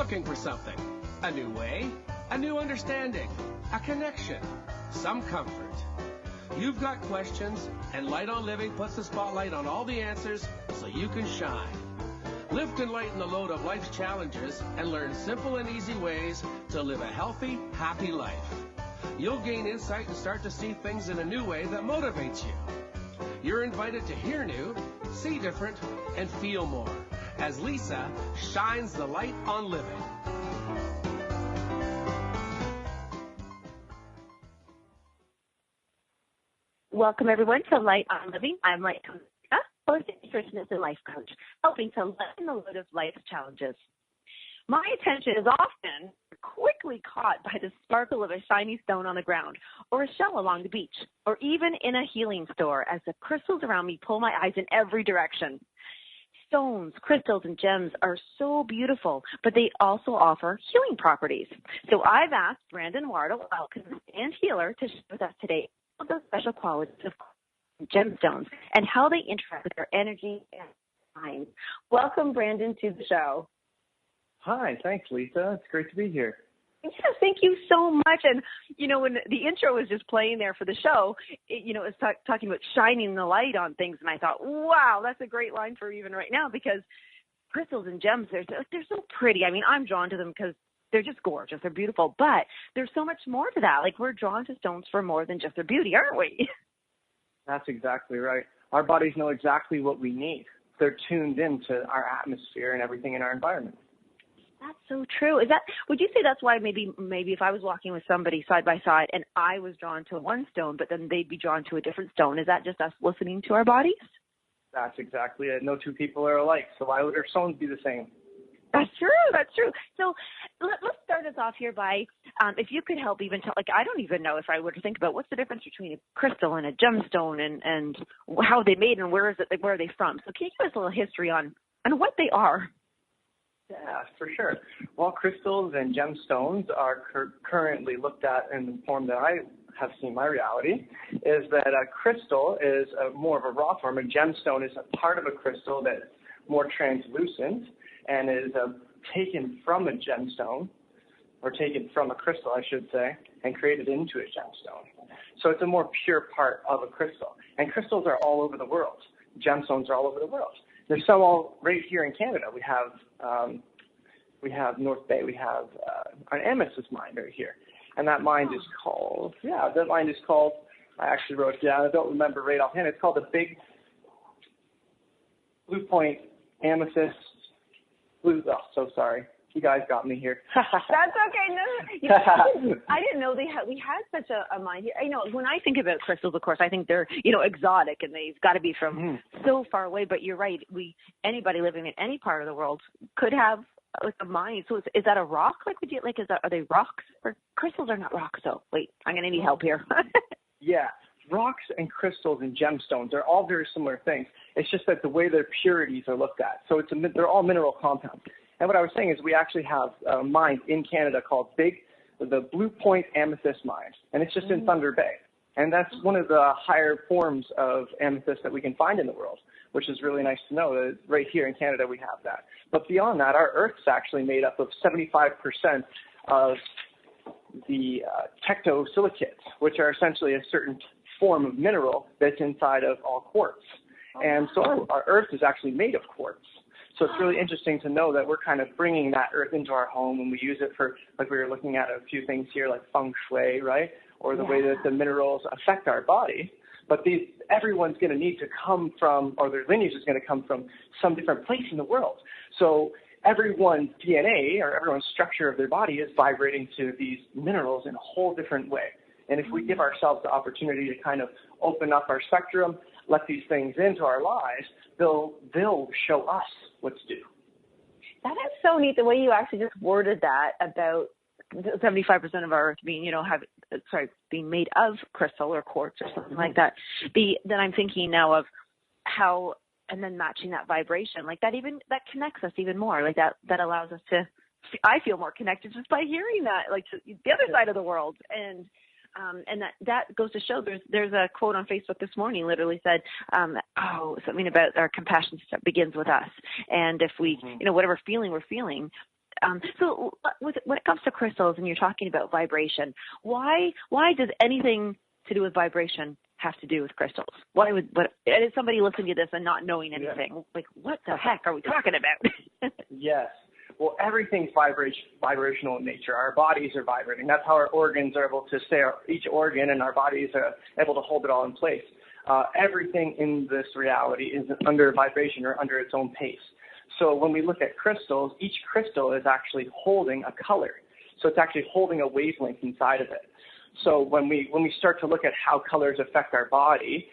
looking for something. A new way, a new understanding, a connection, some comfort. You've got questions, and Light on Living puts the spotlight on all the answers so you can shine. Lift and lighten the load of life's challenges and learn simple and easy ways to live a healthy, happy life. You'll gain insight and start to see things in a new way that motivates you. You're invited to hear new, see different, and feel more as Lisa shines the light on living. Welcome, everyone, to Light on Living. I'm Light on Living, nutritionist and life coach, helping to lighten the load of life's challenges. My attention is often quickly caught by the sparkle of a shiny stone on the ground, or a shell along the beach, or even in a healing store as the crystals around me pull my eyes in every direction. Stones, crystals, and gems are so beautiful, but they also offer healing properties. So I've asked Brandon Wardle, alchemist and healer, to share with us today all the special qualities of gemstones and how they interact with our energy and mind. Welcome, Brandon, to the show. Hi, thanks, Lisa. It's great to be here. Yeah, thank you so much. And, when the intro was just playing there for the show, it was talking about shining the light on things. And I thought, wow, that's a great line for even right now, because crystals and gems, they're so pretty. I mean, I'm drawn to them because they're just gorgeous. They're beautiful. But there's so much more to that. Like, we're drawn to stones for more than just their beauty, aren't we? That's exactly right. Our bodies know exactly what we need. They're tuned into our atmosphere and everything in our environment. That's so true. Would you say that's why maybe if I was walking with somebody side by side and I was drawn to one stone, but then they'd be drawn to a different stone, is that just us listening to our bodies? That's exactly it. No two people are alike, so why would our stones be the same? That's true. So let's start us off here by, if you could help even tell, I don't even know if I were to think about what's the difference between a crystal and a gemstone and how they made and where are they from? So can you give us a little history on what they are? Yeah, for sure. Well, crystals and gemstones are currently looked at in the form that I have seen my reality, is that a crystal is more of a raw form. A gemstone is a part of a crystal that's more translucent and is taken from a gemstone, or taken from a crystal, I should say, and created into a gemstone. So it's a more pure part of a crystal. And crystals are all over the world. Gemstones are all over the world. There's some all right here in Canada. We have North Bay. We have an amethyst mine right here, and that mine is called. I actually wrote it down. I don't remember right offhand. It's called the Big Blue Point Amethyst. Oh, so sorry. You guys got me here. That's okay. No, I didn't know we had such a mine here. When I think about crystals, of course, I think they're, exotic and they've got to be from so far away. But you're right. Anybody living in any part of the world could have a mine. So is that a rock? Are they rocks? Or crystals are not rocks, though. Wait, I'm going to need help here. Yeah. Rocks and crystals and gemstones are all very similar things. It's just that the way their purities are looked at. So they're all mineral compounds. And what I was saying is we actually have a mine in Canada called the Blue Point Amethyst Mine, and it's just in Thunder Bay. And that's one of the higher forms of amethyst that we can find in the world, which is really nice to know that right here in Canada we have that. But beyond that, our Earth's actually made up of 75% of the tectosilicates, which are essentially a certain form of mineral that's inside of all quartz. And so our Earth is actually made of quartz. So it's really interesting to know that we're kind of bringing that earth into our home, and we use it for, like we were looking at a few things here, like feng shui, right? Or the way that the minerals affect our body. But everyone's going to need to come from, or their lineage is going to come from some different place in the world. So everyone's DNA or everyone's structure of their body is vibrating to these minerals in a whole different way. And if we give ourselves the opportunity to kind of open up our spectrum, let these things into our lives, they'll show us what to do. That is so neat, the way you actually just worded that about 75% of our Earth being, being made of crystal or quartz or something like that. Then I'm thinking now of how, and then matching that vibration, that connects us even more. That allows us to, I feel more connected just by hearing that, to the other side of the world. And that goes to show there's a quote on Facebook this morning literally said, something about our compassion begins with us. And if we, whatever feeling we're feeling, So when it comes to crystals and you're talking about vibration, why does anything to do with vibration have to do with crystals? And is somebody listening to this and not knowing anything, like, what the heck are we talking about? Yes. Well, everything's vibrational in nature. Our bodies are vibrating. That's how our organs are able to stay, each organ and our bodies are able to hold it all in place. Everything in this reality is under vibration or under its own pace. So when we look at crystals, each crystal is actually holding a color. So it's actually holding a wavelength inside of it. So when we start to look at how colors affect our body,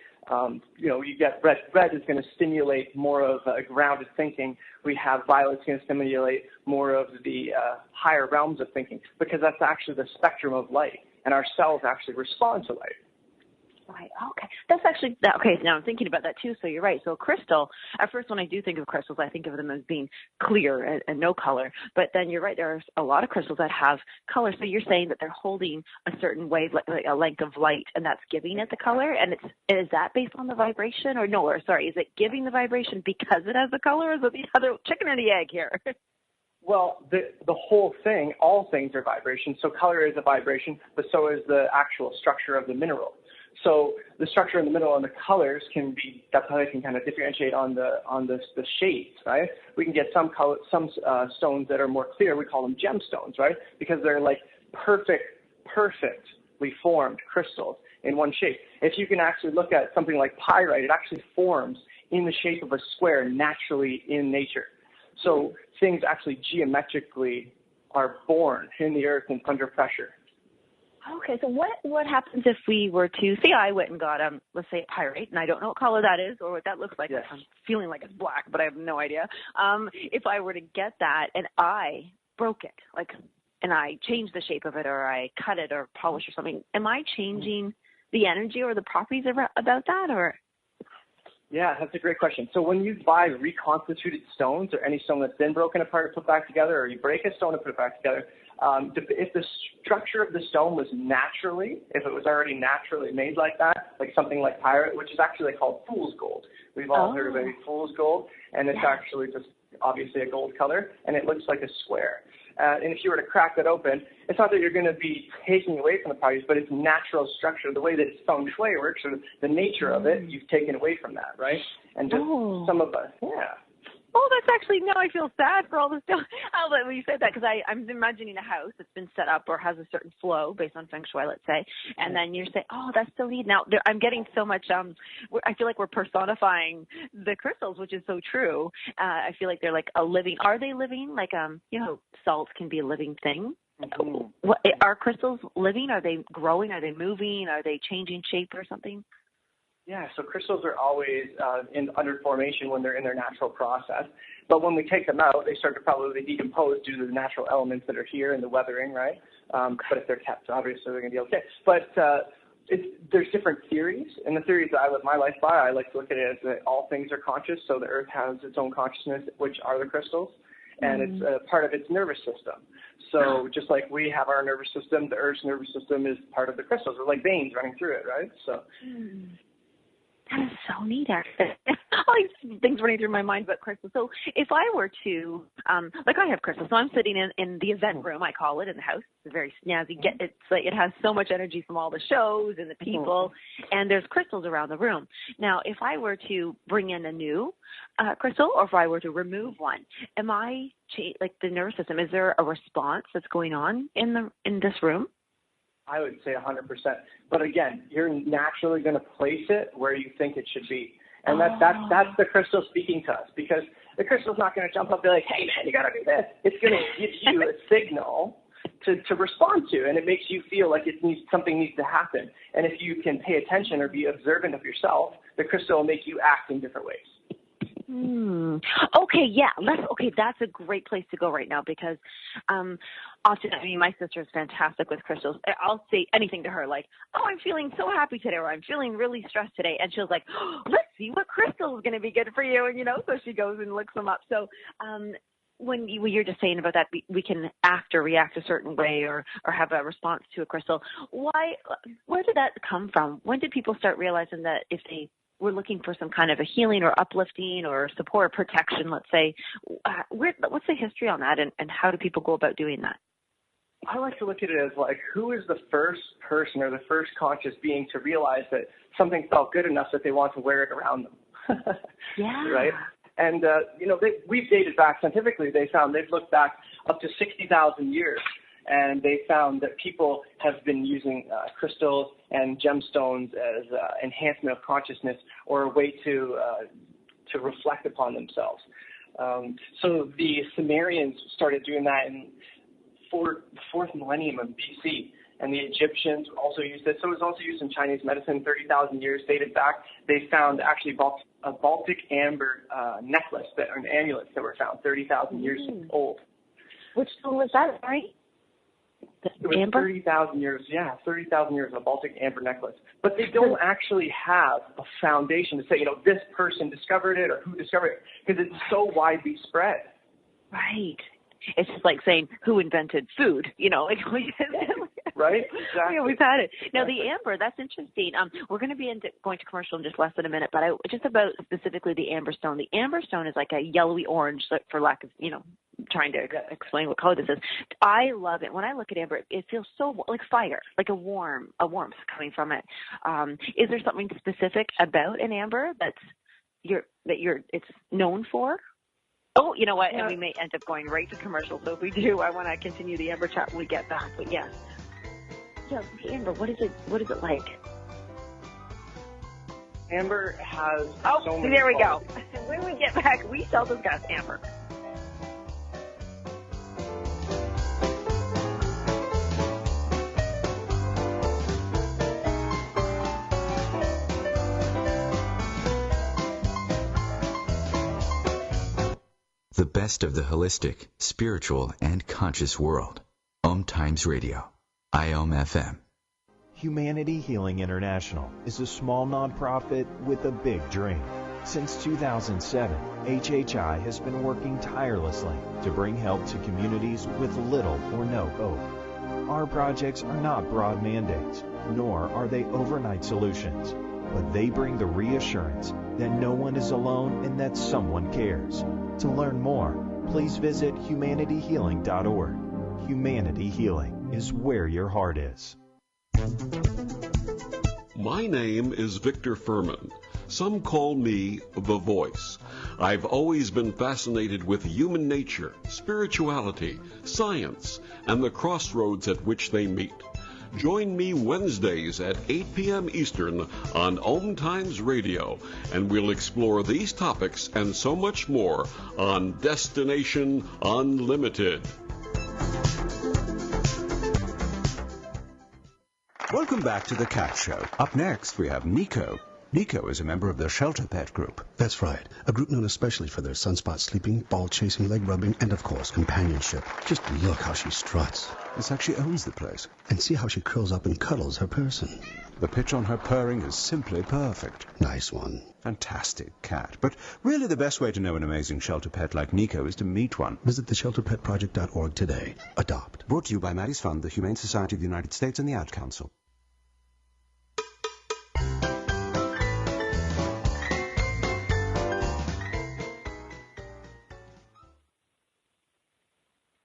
you get red. Red is going to stimulate more of grounded thinking. We have violet's going to stimulate more of the higher realms of thinking, because that's actually the spectrum of light, and our cells actually respond to light. Right. Okay. That's actually okay. Now I'm thinking about that too. So you're right. So crystal. At first, when I do think of crystals, I think of them as being clear and no color. But then you're right. There are a lot of crystals that have color. So you're saying that they're holding a certain wave, like a length of light, and that's giving it the color. And is that based on the vibration, or no? Or sorry, is it giving the vibration because it has the color? Or is it the other chicken or the egg here? Well, the whole thing, all things are vibration. So color is a vibration, but so is the actual structure of the mineral. So the structure in the middle and the colors that's how they can kind of differentiate on the shades, right? We can get some stones that are more clear. We call them gemstones, right? Because they're like perfectly formed crystals in one shape. If you can actually look at something like pyrite, it actually forms in the shape of a square naturally in nature. So things actually geometrically are born in the earth and under pressure. Okay, so what happens if we were to, say I went and got, let's say pyrite, and I don't know what color that is or what that looks like. Yes. I'm feeling like it's black, but I have no idea. If I were to get that and I broke it, and I changed the shape of it, or I cut it or polish or something, am I changing the energy or the properties about that, or? Yeah, that's a great question. So when you buy reconstituted stones, or any stone that's been broken apart and put back together, or you break a stone and put it back together, if the structure of the stone was if it was already naturally made like that, like something like pyrite, which is actually called fool's gold. We've all heard of fool's gold, and it's actually just obviously a gold color, and it looks like a square. And if you were to crack that open, it's not that you're going to be taking away from the properties, but its natural structure, the way that feng shui works, or the nature of it, you've taken away from that, right? And just some of us, Oh, that's actually, now I feel sad for all this stuff. When you said that, because I'm imagining a house that's been set up or has a certain flow based on feng shui, let's say, and then you're saying, oh, that's so neat. Now, I'm getting so much, I feel like we're personifying the crystals, which is so true. I feel like they're like are they living? Like, salt can be a living thing. Mm-hmm. Are crystals living? Are they growing? Are they moving? Are they changing shape or something? Yeah, so crystals are always under formation when they're in their natural process. But when we take them out, they start to probably decompose due to the natural elements that are here and the weathering, right? But if they're kept, obviously they're going to be okay. But there's different theories. And the theories that I live my life by, I like to look at it as that all things are conscious. So the earth has its own consciousness, which are the crystals. And it's a part of its nervous system. So just like we have our nervous system, the earth's nervous system is part of the crystals. They're like veins running through it, right? So... That is so neat, actually. All these things running through my mind about crystals. So if I were to, I have crystals, so I'm sitting in the event room, I call it, in the house. It's very snazzy. It has so much energy from all the shows and the people, and there's crystals around the room. Now, if I were to bring in a new crystal, or if I were to remove one, am I, the nervous system, is there a response that's going on in this room? I would say 100%. But again, you're naturally going to place it where you think it should be. And that's the crystal speaking to us, because the crystal's not going to jump up and be like, hey, man, you got to do this. It's going to give you a signal to respond to, and it makes you feel like something needs to happen. And if you can pay attention or be observant of yourself, the crystal will make you act in different ways. Okay, yeah. That's a great place to go right now, because often, my sister is fantastic with crystals. I'll say anything to her, like, oh, I'm feeling so happy today, or I'm feeling really stressed today. And she'll like, oh, let's see what crystal is going to be good for you. And, so she goes and looks them up. So when you're just saying about that, we can act or react a certain way or have a response to a crystal. Where did that come from? When did people start realizing that if they we're looking for some kind of a healing or uplifting or support or protection, let's say. What's the history on that, and how do people go about doing that? I like to look at it as like, who is the first person or the first conscious being to realize that something felt good enough that they want to wear it around them? Yeah. Right? And, we've dated back scientifically. They've looked back up to 60,000 years, and they found that people have been using crystals and gemstones as enhancement of consciousness or a way to reflect upon themselves. So the Sumerians started doing that in the fourth millennium of BC, and the Egyptians also used it. So it was also used in Chinese medicine 30,000 years dated back. They found actually a Baltic amber necklace or an amulet that were found 30,000 years old. Which stone was that, right? It was amber? 30,000 years, 30,000 years of a Baltic amber necklace. But they don't actually have a foundation to say, this person discovered it or who discovered it, because it's so widely spread. Right. It's just like saying who invented food, Right? Exactly. We always had it. Now, the amber, that's interesting. We're going to be going to commercial in just less than a minute, but just about specifically the amber stone. The amber stone is like a yellowy orange, for lack of, trying to explain what color this is. I love it. When I look at amber, it feels so like fire, like a warmth coming from it. Is there something specific about an amber it's known for? Oh, you know what? Yeah. And we may end up going right to commercial. So if we do, I want to continue the amber chat when we get back. But yes. Yeah, the amber, what is it like? Amber has so many there we qualities. Go. When we get back, we shall discuss amber. The best of the holistic, spiritual, and conscious world. OMTimes Radio. IOM-FM. Humanity Healing International is a small nonprofit with a big dream. Since 2007, HHI has been working tirelessly to bring help to communities with little or no hope. Our projects are not broad mandates, nor are they overnight solutions, but they bring the reassurance that no one is alone and that someone cares. To learn more, please visit humanityhealing.org. Humanity Healing is where your heart is. My name is Victor Furman. Some call me the Voice. I've always been fascinated with human nature, spirituality, science, and the crossroads at which they meet. Join me Wednesdays at 8 p.m. Eastern on OMTimes Radio, and we'll explore these topics and so much more on Destination Unlimited. Welcome back to The Cat Show. Up next, we have Nico. Nico is a member of the Shelter Pet Group. That's right. A group known especially for their sunspot sleeping, ball chasing, leg rubbing, and of course, companionship. Just look how she struts. It's like she owns the place. And see how she curls up and cuddles her person. The pitch on her purring is simply perfect. Nice one. Fantastic cat. But really the best way to know an amazing shelter pet like Nico is to meet one. Visit theshelterpetproject.org today. Adopt. Brought to you by Maddie's Fund, the Humane Society of the United States, and the Ad Council.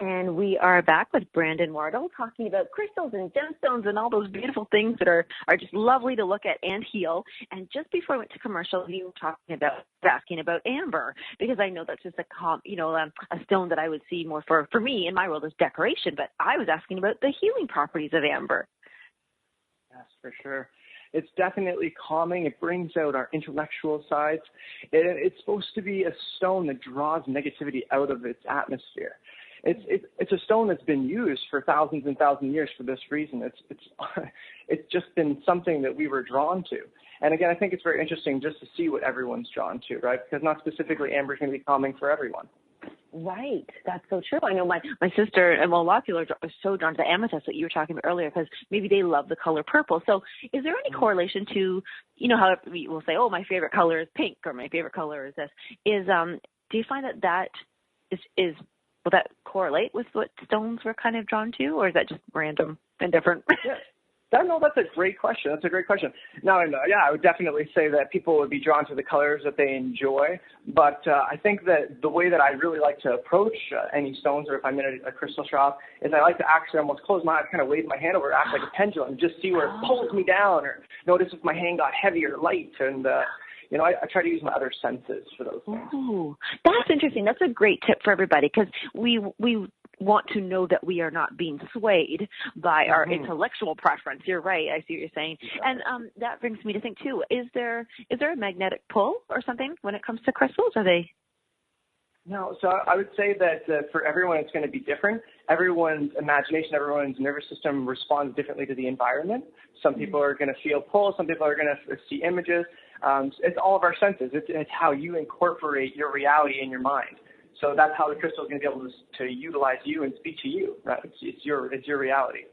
And we are back with Brandon Wardle talking about crystals and gemstones and all those beautiful things that are just lovely to look at and heal. And just before I went to commercial, you were asking about amber, because I know that's just a stone that I would see more for me in my world as decoration. But I was asking about the healing properties of amber. Yes, for sure. It's definitely calming. It brings out our intellectual sides. It's supposed to be a stone that draws negativity out of its atmosphere. It's a stone that's been used for thousands and thousands of years for this reason. It's just been something that we were drawn to. And again, I think it's very interesting just to see what everyone's drawn to, right? Because not specifically amber is going to be calming for everyone. Right. That's so true. I know my sister, and a lot of people are so drawn to the amethyst that you were talking about earlier, because maybe they love the color purple. So is there any correlation to, how we'll say, oh, my favorite color is pink or my favorite color is this? Do you find that will that correlate with what stones we're kind of drawn to, or is that just random and different? That's a great question. Now, I would definitely say that people would be drawn to the colors that they enjoy. But I think that the way that I really like to approach any stones, or if I'm in a crystal shop, is I like to actually almost close my eyes, kind of wave my hand over, act like a pendulum, just see where it pulls me down, or notice if my hand got heavy or light. And I try to use my other senses for those things. Ooh, that's interesting. That's a great tip for everybody, because we want to know that we are not being swayed by our intellectual preference. You're right. I see what you're saying. Exactly. And that brings me to think too, is there a magnetic pull or something when it comes to crystals? Are they? No, so I would say that for everyone it's going to be different. Everyone's imagination, everyone's nervous system responds differently to the environment. Some people are going to feel pull, some people are going to see images. It's all of our senses. It's how you incorporate your reality in your mind. So that's how the crystal is going to be able to utilize you and speak to you. Right? It's your reality.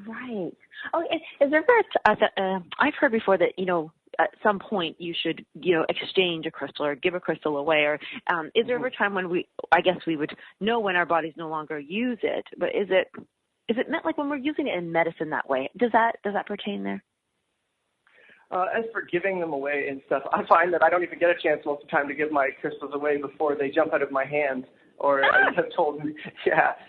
Right. Oh, is there ever I've heard before that, at some point you should, exchange a crystal or give a crystal away, or is there ever a time when we would know when our bodies no longer use it, but is it meant like when we're using it in medicine that way? Does that pertain there? As for giving them away and stuff, I find that I don't even get a chance most of the time to give my crystals away before they jump out of my hand, or I have told me,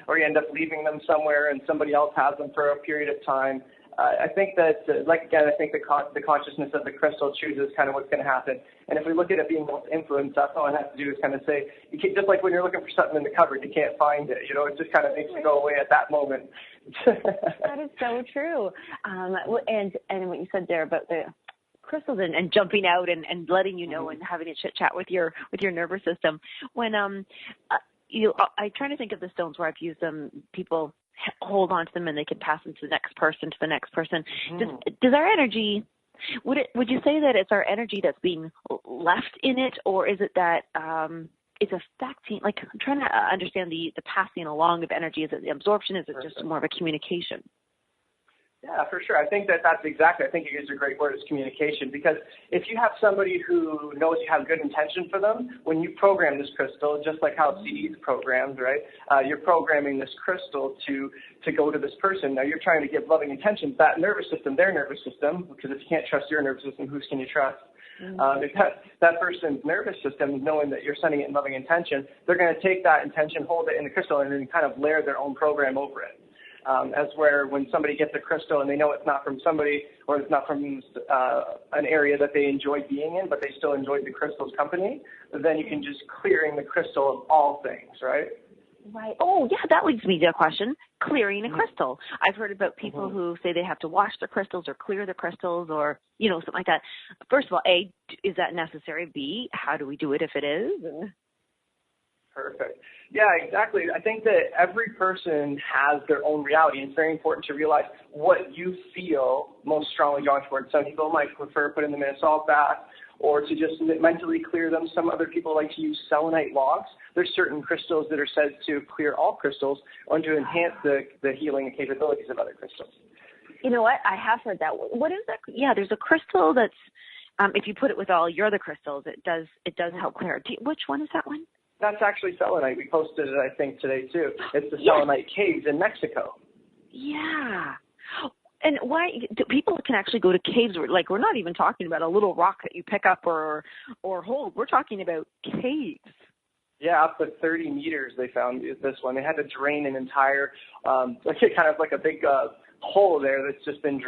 or you end up leaving them somewhere and somebody else has them for a period of time. I think that, I think the consciousness of the crystal chooses kind of what's going to happen. And if we look at it being influenced, that's all I have to do is kind of say, just like when you're looking for something in the cupboard, you can't find it. It just kind of makes it go away at that moment. That is so true. And what you said there about the crystals and jumping out and letting you know and having a chit chat with your nervous system. When I try to think of the stones where I've used them, people hold on to them and they can pass them to the next person. Does our energy, would you say that it's our energy that's being left in it, or is it that it's affecting, like I'm trying to understand the passing along of energy? Is it the absorption? Is it just more of a communication? Yeah, for sure. I think that's exactly. I think you used a great word, is communication. Because if you have somebody who knows you have good intention for them, when you program this crystal, just like how CD is programmed, right? You're programming this crystal to go to this person. Now you're trying to give loving intentions. That nervous system, their nervous system, because if you can't trust your nervous system, whose can you trust? If that person's nervous system, knowing that you're sending it in loving intention, they're going to take that intention, hold it in the crystal, and then kind of layer their own program over it. As where when somebody gets a crystal and they know it's not from somebody, or it's not from an area that they enjoy being in, but they still enjoyed the crystal's company, then you can just clearing the crystal of all things, right? Right. Oh, yeah, that leads me to a question. Clearing a crystal. I've heard about people who say they have to wash their crystals or clear the crystals or, something like that. First of all, A, is that necessary? B, how do we do it if it is? Perfect. Yeah, exactly. I think that every person has their own reality, and it's very important to realize what you feel most strongly drawn towards. Some people might prefer putting them in a salt bath or to just mentally clear them. Some other people like to use selenite logs. There's certain crystals that are said to clear all crystals or to enhance the healing capabilities of other crystals. You know what? I have heard that. What is that? Yeah, there's a crystal that's, if you put it with all your other crystals, it does help clear. Which one is that one? That's actually selenite. We posted it, I think, today, too. It's the selenite caves in Mexico. Yeah. And why people can actually go to caves where, like, we're not even talking about a little rock that you pick up or hold. We're talking about caves. Yeah, up to 30 meters they found this one. They had to drain an entire, kind of like a big hole there that's just been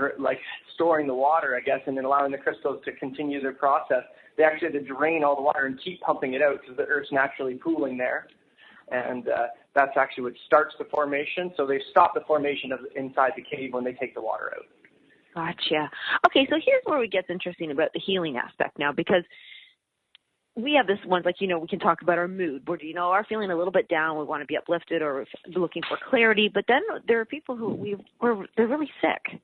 storing the water, I guess, and then allowing the crystals to continue their process. They actually had to drain all the water and keep pumping it out because the Earth's naturally pooling there. And that's actually what starts the formation. So they stop the formation of inside the cave when they take the water out. Gotcha. Okay, so here's where it gets interesting about the healing aspect now, because we have this one, like, we can talk about our mood. We're, are feeling a little bit down. We want to be uplifted or looking for clarity. But then there are people who they're really sick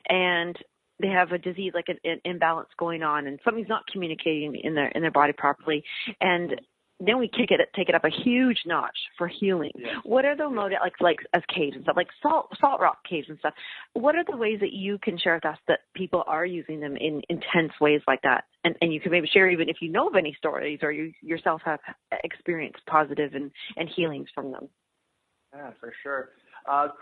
and they have a disease, like an imbalance going on, and something's not communicating in their body properly. And then we take it up a huge notch for healing. Yes. What are the like as caves and stuff, like salt rock caves and stuff? What are the ways that you can share with us that people are using them in intense ways like that? And you can maybe share even if you know of any stories or you yourself have experienced positive and healings from them. Yeah, for sure.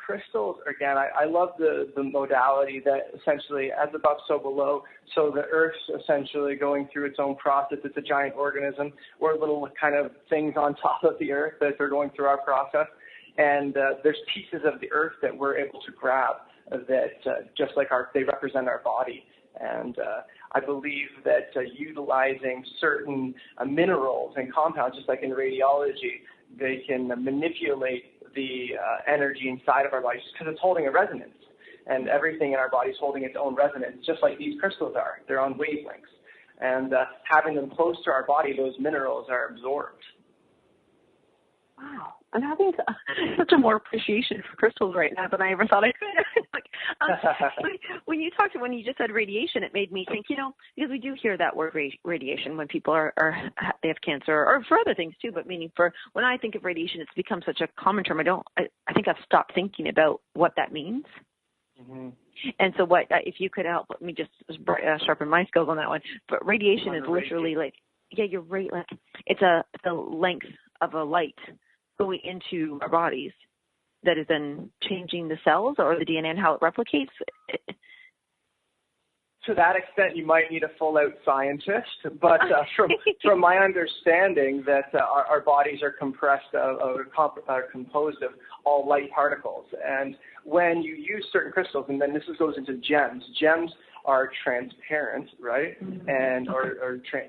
Crystals, again, I love the modality that essentially as above, so below. So the Earth's essentially going through its own process. It's a giant organism. We're little kind of things on top of the Earth that are going through our process. And there's pieces of the Earth that we're able to grab that just like they represent our body. And I believe that utilizing certain minerals and compounds, just like in radiology, they can manipulate the energy inside of our bodies because it's holding a resonance. And everything in our body is holding its own resonance, just like these crystals are. They're on wavelengths. And having them close to our body, those minerals are absorbed. Wow. I'm having such a more appreciation for crystals right now than I ever thought I could. When you just said radiation, it made me think, because we do hear that word radiation when people they have cancer or for other things too, but meaning for when I think of radiation, it's become such a common term. I think I've stopped thinking about what that means. Mm-hmm. And so if you could help me just sharpen my skills on that one, but radiation is literally you're right. Like it's the length of a light going into our bodies that is then changing the cells or the DNA and how it replicates? To that extent, you might need a full-out scientist, but from my understanding that our bodies are composed of all light particles. And when you use certain crystals, and then this goes into gems are transparent, right? Mm-hmm. And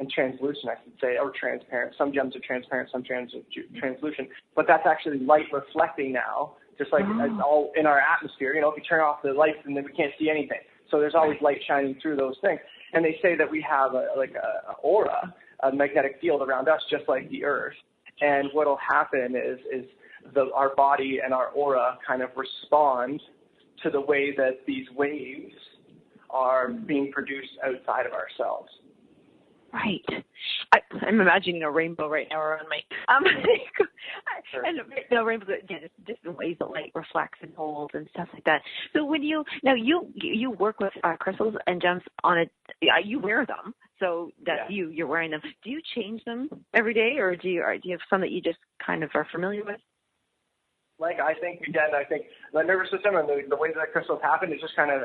translucent, I should say, or transparent. Some gems are transparent, some translucent. But that's actually light reflecting now, just like as all in our atmosphere. If you turn off the lights, and then we can't see anything. So there's always light shining through those things. And they say that we have a aura, a magnetic field around us, just like the Earth. And what will happen is our body and our aura kind of respond to the way that these waves are being produced outside of ourselves. Right. I'm imagining a rainbow right now around my sure. And rainbows, again, it's different ways that light reflects and holds and stuff like that. So when you work with crystals and gems you wear them, so that you're wearing them. Do you change them every day, or do you have some that you just kind of are familiar with? I think the nervous system and the way that crystals happen is just kind of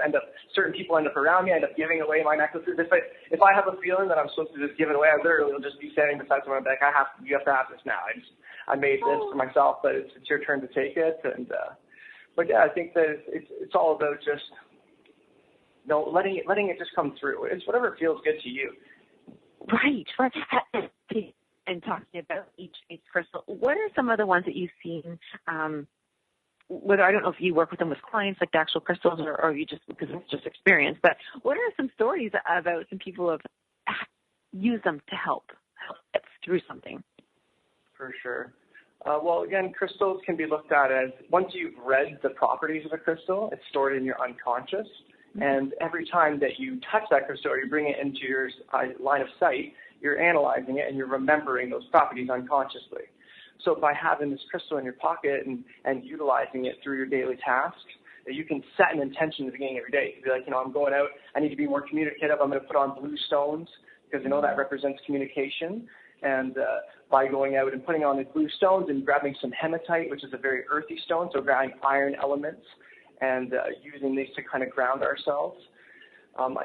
certain people end up around me, end up giving away my necklaces. If I have a feeling that I'm supposed to just give it away, I literally will just be standing beside someone and be like, you have to have this now. I made this for myself, but it's your turn to take it. And but yeah, I think that it's all about just letting it just come through. It's whatever feels good to you. Right. And talking about each crystal, what are some of the ones that you've seen? Whether I don't know if you work with them with clients, like the actual crystals, or you just because it's just experience. But what are some stories about some people have used them to help get through something? For sure. Well, again, crystals can be looked at as once you've read the properties of a crystal, it's stored in your unconscious, and every time that you touch that crystal or you bring it into your line of sight, you're analyzing it and you're remembering those properties unconsciously. So by having this crystal in your pocket and utilizing it through your daily tasks, you can set an intention at the beginning of your day. You can be like, I'm going out, I need to be more communicative, I'm going to put on blue stones because that represents communication. And by going out and putting on the blue stones and grabbing some hematite, which is a very earthy stone, so grabbing iron elements and using these to kind of ground ourselves.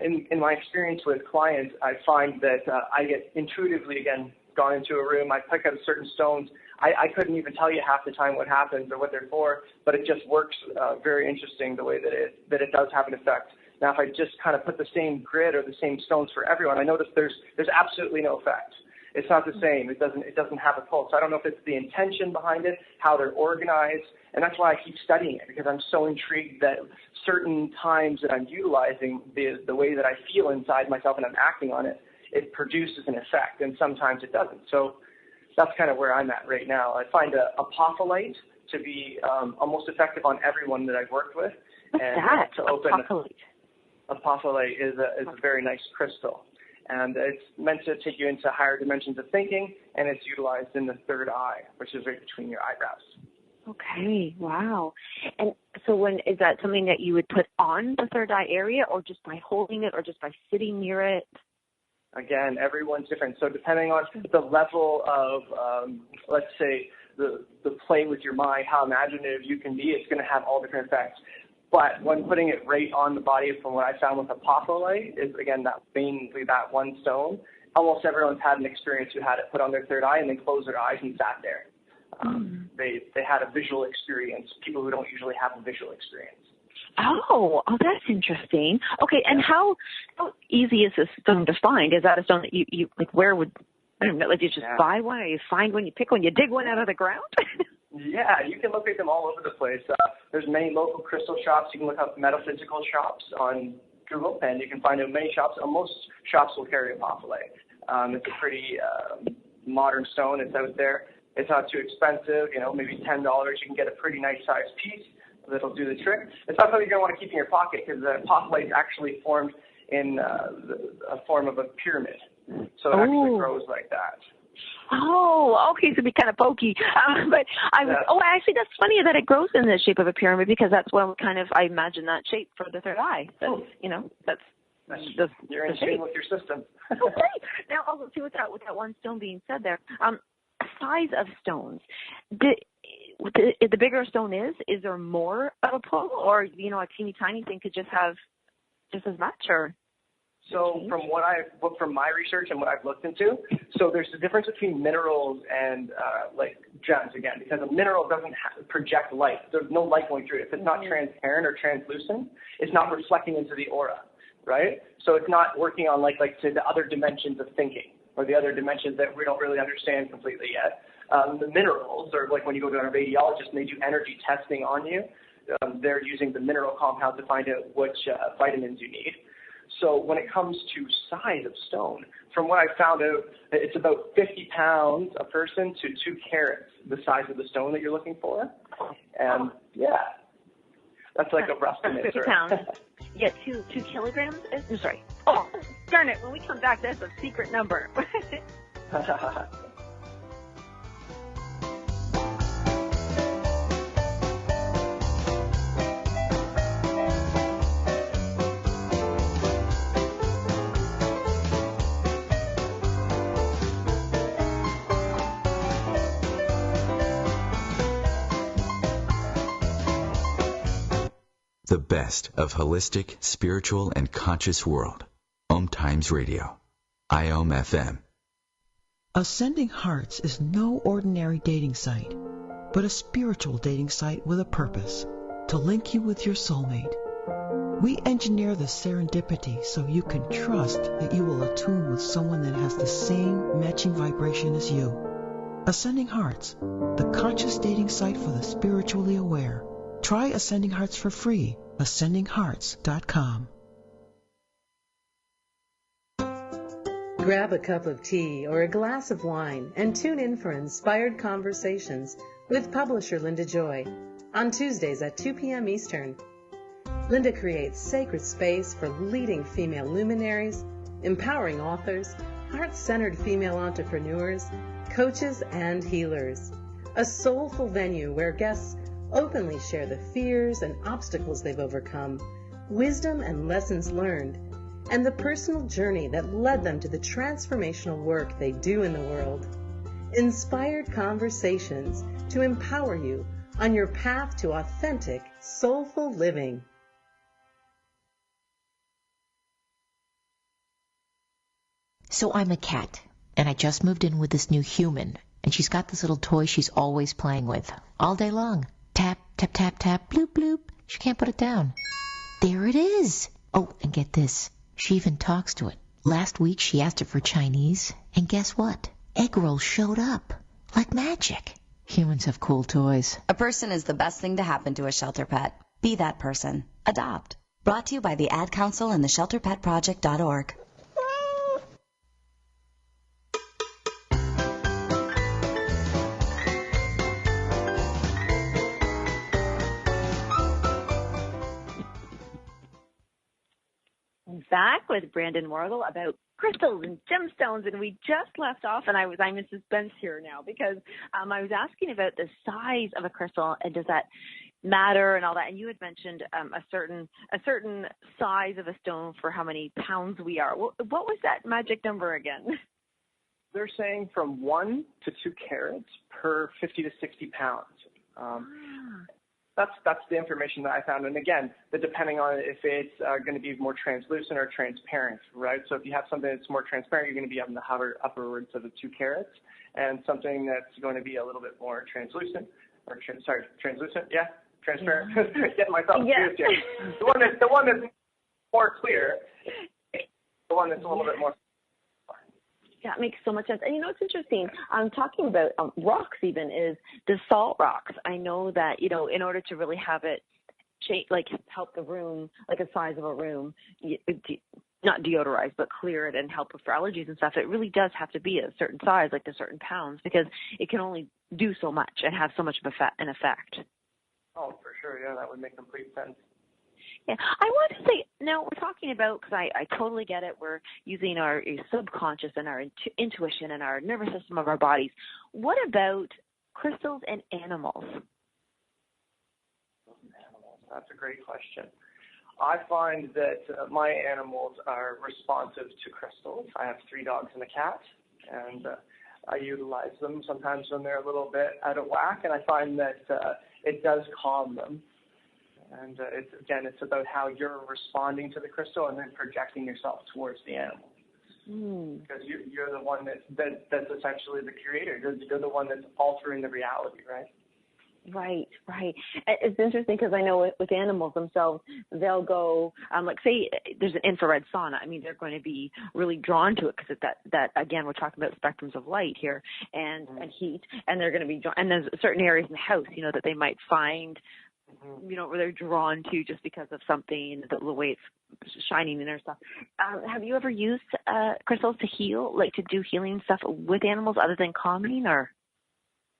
In my experience with clients, I find that I get intuitively, again, gone into a room, I pick up certain stones. I couldn't even tell you half the time what happens or what they're for, but it just works very interesting the way that it does have an effect. Now, if I just kind of put the same grid or the same stones for everyone, I notice there's absolutely no effect. It's not the same. It doesn't have a pulse. I don't know if it's the intention behind it, how they're organized, and that's why I keep studying it, because I'm so intrigued that certain times that I'm utilizing the way that I feel inside myself and I'm acting on it, it produces an effect, and sometimes it doesn't. So that's kind of where I'm at right now. I find apophyllite to be almost effective on everyone that I've worked with. What's that? Apophyllite? Apophyllite is a very nice crystal. And it's meant to take you into higher dimensions of thinking, and it's utilized in the third eye, which is right between your eyebrows. Okay, wow. And so is that something that you would put on the third eye area, or just by holding it, or just by sitting near it? Again, everyone's different. So depending on the level of, let's say, the play with your mind, how imaginative you can be, it's going to have all different effects. But when putting it right on the body, from what I found with apophyllite, is again mainly that one stone. Almost everyone's had an experience who had it put on their third eye and then closed their eyes and sat there. They had a visual experience. People who don't usually have a visual experience. Oh, that's interesting. Okay, and how easy is this stone to find? Is that a stone that you like? Where would I don't know? Like you just buy one, or you find one, you pick one, you dig one out of the ground? Yeah, you can locate them all over the place. There's many local crystal shops. You can look up metaphysical shops on Google, and you can find in many shops. Most shops will carry apophyllite. It's a pretty modern stone. It's out there. It's not too expensive. Maybe $10. You can get a pretty nice sized piece that'll do the trick. It's not something you're going to want to keep in your pocket because the apophyllite is actually formed in a form of a pyramid. So it actually grows like that. Oh, okay, so be kind of pokey. But actually, that's funny that it grows in the shape of a pyramid because that's what I imagine that shape for the third eye. That's you're in tune with your system. Okay. Now, also, too, with that one stone being said there, size of stones. The bigger a stone is there more of a pull, or a teeny tiny thing could just have just as much, or? So from my research and what I've looked into, so there's a difference between minerals and like gems again, because a mineral doesn't project light. There's no light going through it. If it's not transparent or translucent, it's not reflecting into the aura, right? So it's not working on like say the other dimensions of thinking or the other dimensions that we don't really understand completely yet. The minerals, or like when you go to a radiologist and they do energy testing on you, they're using the mineral compound to find out which vitamins you need. So when it comes to size of stone, from what I found out, it's about 50 pounds a person to 2 carats, the size of the stone that you're looking for. And that's like a rough estimate. 50 pounds. Yeah, 2 kilograms? I'm sorry. Oh, darn it. When we come back, that's a secret number. The best of holistic, spiritual, and conscious world. OMTimes Radio. IOM FM. Ascending Hearts is no ordinary dating site, but a spiritual dating site with a purpose, to link you with your soulmate. We engineer the serendipity so you can trust that you will attune with someone that has the same matching vibration as you. Ascending Hearts, the conscious dating site for the spiritually aware. Try Ascending Hearts for free. AscendingHearts.com. Grab a cup of tea or a glass of wine and tune in for Inspired Conversations with publisher Linda Joy on Tuesdays at 2 p.m. Eastern. Linda creates sacred space for leading female luminaries, empowering authors, heart-centered female entrepreneurs, coaches, and healers. A soulful venue where guests openly share the fears and obstacles they've overcome, wisdom and lessons learned, and the personal journey that led them to the transformational work they do in the world. Inspired Conversations to empower you on your path to authentic, soulful living. So I'm a cat, and I just moved in with this new human, and she's got this little toy she's always playing with, all day long. Tap, tap, tap, tap, bloop, bloop. She can't put it down. There it is. Oh, and get this. She even talks to it. Last week she asked it for Chinese, and guess what? Egg rolls showed up. Like magic. Humans have cool toys. A person is the best thing to happen to a shelter pet. Be that person. Adopt. Brought to you by the Ad Council and the ShelterPetProject.org. Back with Brandon Wardle about crystals and gemstones, and we just left off, and I'm in suspense here now because I was asking about the size of a crystal and does that matter and all that, and you had mentioned a certain size of a stone for how many pounds we are. What was that magic number again? They're saying from 1 to 2 carats per 50 to 60 pounds. That's the information that I found. And again, depending on if it's going to be more translucent or transparent, right? So if you have something that's more transparent, you're going to be able to hover upwards of the 2 carats, and something that's going to be a little bit more translucent, translucent, yeah, transparent. Getting myself confused here. The one that's more clear, the one that's a little bit more. Yeah, it makes so much sense. And you know, it's interesting. I'm talking about rocks even is the salt rocks. I know that, you know, in order to really have it help the room, like the size of a room, not deodorize, but clear it and help with allergies and stuff, it really does have to be a certain size, like a certain pounds, because it can only do so much and have so much of an effect. Oh, for sure. Yeah, that would make complete sense. Yeah, I want to say, now we're talking about, because I totally get it, we're using our subconscious and our intuition and our nervous system of our bodies. What about crystals and animals? That's a great question. I find that my animals are responsive to crystals. I have 3 dogs and a cat, and I utilize them sometimes when they're a little bit out of whack, and I find that it does calm them. And it's about how you're responding to the crystal and then projecting yourself towards the animal. Because you're the one that's essentially the creator. You're the one that's altering the reality, right? Right. It's interesting because I know with animals themselves, they'll go, like say there's an infrared sauna. I mean, they're going to be really drawn to it because that again, we're talking about spectrums of light here and heat, and they're going to be drawn. And there's certain areas in the house, you know, that they might find, you know, where they're drawn to just because of something, the way it's shining in or stuff. Have you ever used crystals to heal, like to do healing stuff with animals other than calming, or?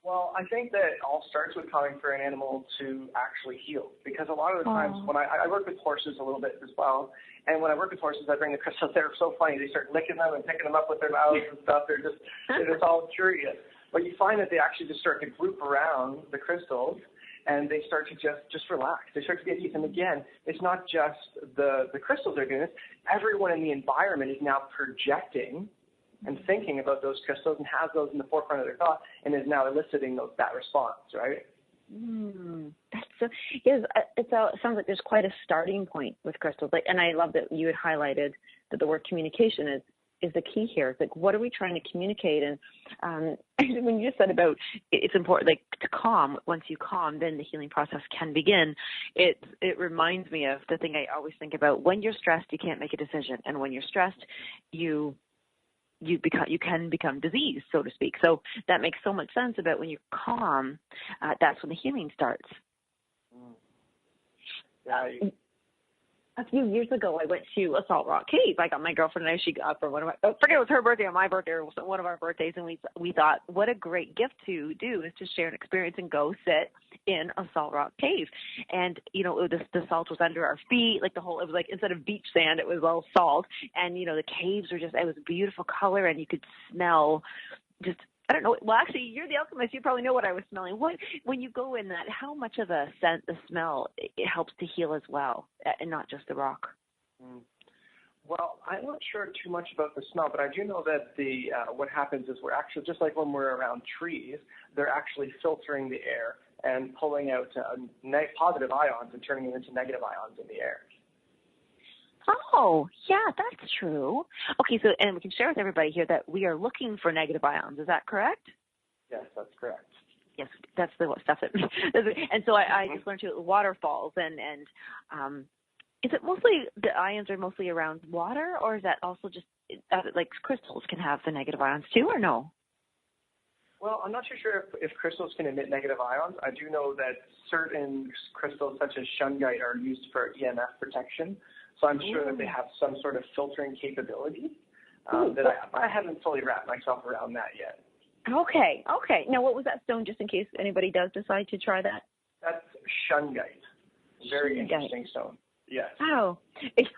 Well, I think that it all starts with calming for an animal to actually heal, because a lot of the times when I work with horses a little bit as well, and when I work with horses, I bring the crystals. They're so funny. They start licking them and picking them up with their mouths and stuff. They're just all curious. But you find that they actually just start to group around the crystals, and they start to just relax. They start to get ease. And again, it's not just the crystals that are doing this. Everyone in the environment is now projecting and thinking about those crystals and has those in the forefront of their thought and is now eliciting that response, right? That's so, yes, it sounds like there's quite a starting point with crystals. Like, and I love that you had highlighted that the word communication is the key here. It's like, what are we trying to communicate? And when you just said about it's important, like to calm, once you calm, then the healing process can begin. It reminds me of the thing I always think about. When you're stressed, you can't make a decision. And when you're stressed, you can become diseased, so to speak. So that makes so much sense about when you're calm, that's when the healing starts. A few years ago, I went to a Salt Rock Cave. I got my girlfriend and she got for I forget it was her birthday or my birthday or one of our birthdays, and we thought, what a great gift to do is to share an experience and go sit in a Salt Rock Cave. And, you know, the salt was under our feet, like it was like, instead of beach sand, it was all salt. And, you know, the caves were it was a beautiful color, and you could smell just, I don't know. Well, actually, you're the alchemist. You probably know what I was smelling. When you go in that, how much of a scent, the smell, it helps to heal as well, and not just the rock? Well, I'm not sure too much about the smell, but I do know that what happens is we're actually, just like when we're around trees, they're actually filtering the air and pulling out positive ions and turning them into negative ions in the air. Oh, yeah, that's true. Okay, so, and we can share with everybody here that we are looking for negative ions. Is that correct? Yes, that's correct. Yes, that's the stuff that, and so I just learned too, waterfalls and is it mostly, the ions are mostly around water, or is that also just, like crystals can have the negative ions too, or no? Well, I'm not too sure if crystals can emit negative ions. I do know that certain crystals, such as shungite, are used for EMF protection. So I'm sure that they have some sort of filtering capability that I haven't fully wrapped myself around that yet. Okay. Now, what was that stone, just in case anybody does decide to try that? That's shungite. Very interesting stone. Yes. Oh,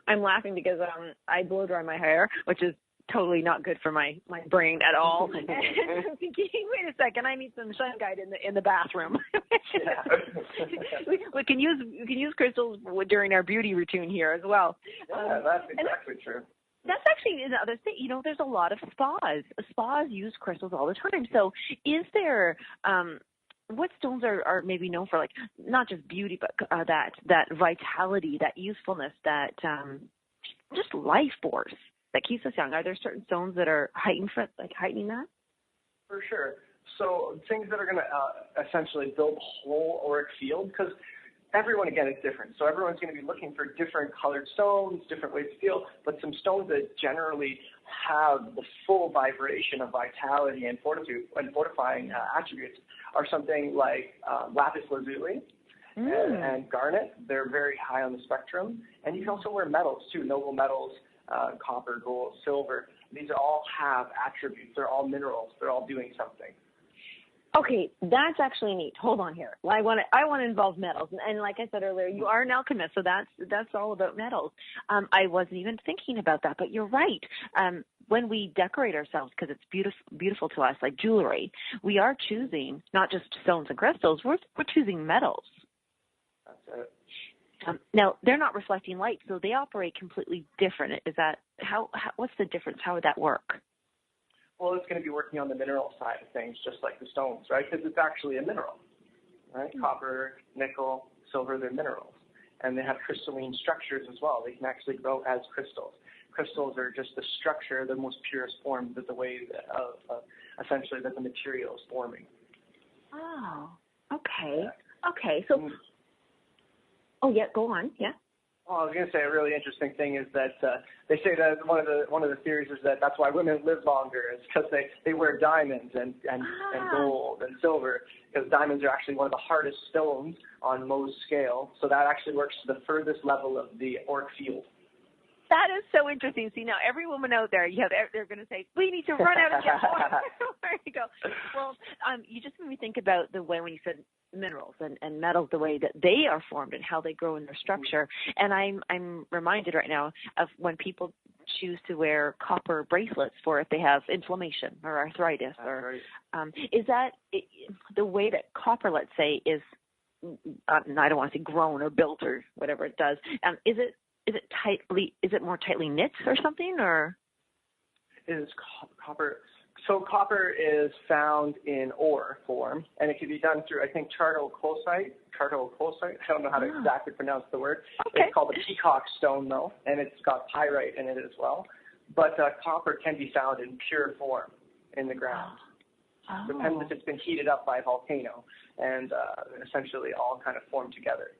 I'm laughing because I blow dry my hair, which is totally not good for my brain at all. And I'm thinking, wait a second, I need some shungite in the bathroom. we can use crystals during our beauty routine here as well. Yeah, that's exactly true. That's actually another thing. There's a lot of spas. Spas use crystals all the time. So is there, what stones are maybe known for, like, not just beauty, but that vitality, that usefulness, that just life force that keeps us young? Are there certain stones that are heightening that? For sure. So things that are going to essentially build whole auric field, because everyone, again, is different. So everyone's going to be looking for different colored stones, different ways to feel, but some stones that generally have the full vibration of vitality and fortitude and fortifying attributes are something like lapis lazuli and garnet. They're very high on the spectrum. And you can also wear metals, too, noble metals, copper, gold, silver. These all have attributes. They're all minerals. They're all doing something. Okay, that's actually neat. Hold on here. I want to involve metals, and like I said earlier, you are an alchemist, so that's all about metals. I wasn't even thinking about that, but you're right. When we decorate ourselves, because it's beautiful to us, like jewelry, we are choosing not just stones and crystals. We're choosing metals. That's it. Now they're not reflecting light, so they operate completely different. Is that how? What's the difference? How would that work? Well, it's going to be working on the mineral side of things, just like the stones, right? Because it's actually a mineral, right? Copper, nickel, silver, they're minerals. And they have crystalline structures as well. They can actually grow as crystals. Crystals are just the structure, the most purest form, the way essentially that the material is forming. Oh, okay. Yeah. Okay, so, oh, yeah, go on, yeah. Well, I was going to say a really interesting thing is that they say that one of the theories is that that's why women live longer, is because they wear diamonds and gold and silver, because diamonds are actually one of the hardest stones on Mohs scale. So that actually works to the furthest level of the auric field. That is so interesting. See, now every woman out there, they're going to say, we need to run out and get more. There you go. Well, you just made me think about the way when you said minerals and metals, the way that they are formed and how they grow in their structure. And I'm reminded right now of when people choose to wear copper bracelets for if they have inflammation or arthritis. Is that the way that copper, let's say, is, I don't want to say grown or built or whatever it does, is it more tightly knit or something, or? Is copper. So copper is found in ore form, and it can be done through, I think, chartolocosite. I don't know how to exactly pronounce the word. Okay. It's called a peacock stone, though, and it's got pyrite in it as well. But copper can be found in pure form in the ground. Depends if it's been heated up by a volcano, and essentially all kind of form together.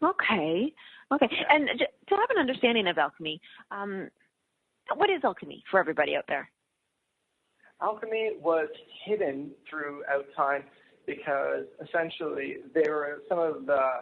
Okay. And to have an understanding of alchemy, what is alchemy for everybody out there? Alchemy was hidden throughout time because essentially they were some of the